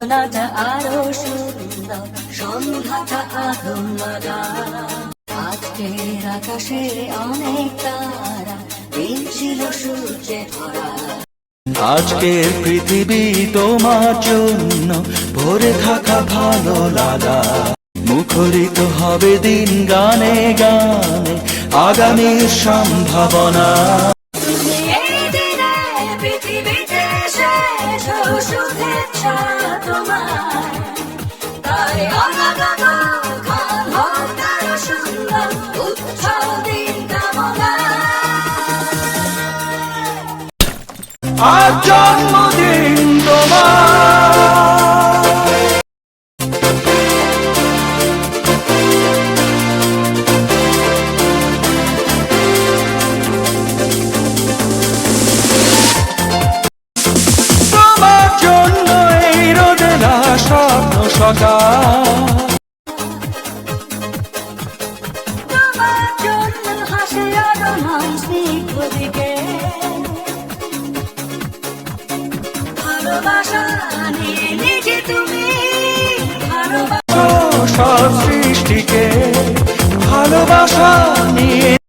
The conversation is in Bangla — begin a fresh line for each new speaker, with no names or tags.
আরো সুন্দর সন্ধ্যাটা আধুমরা আজকের আকাশে অনেক তারা দিন ছিল সূর্যে ভরা
আজকের পৃথিবী তোমার জন্য ভরে থাকা ভালো লাগা মুখরিত হবে দিন গানে গানে আগামীর সম্ভাবনা
পৃথিবীতে শেষ শুভেচ্ছা তোমার তাই অনাগত কাল হোক আরো সুন্দর উৎসব দিন কামনা
আজ জন্মদিন তোমার তোমার জন্য এই রোদেলা স্বপ্ন সকাল
তোমার জন্য হাসে আরো নাম স্নিগ্ধ দিকে ভালোবাসা নিয়ে নিজে তুমি ভালোবাসা
সব সৃষ্টিকে ভালোবাসা নিয়ে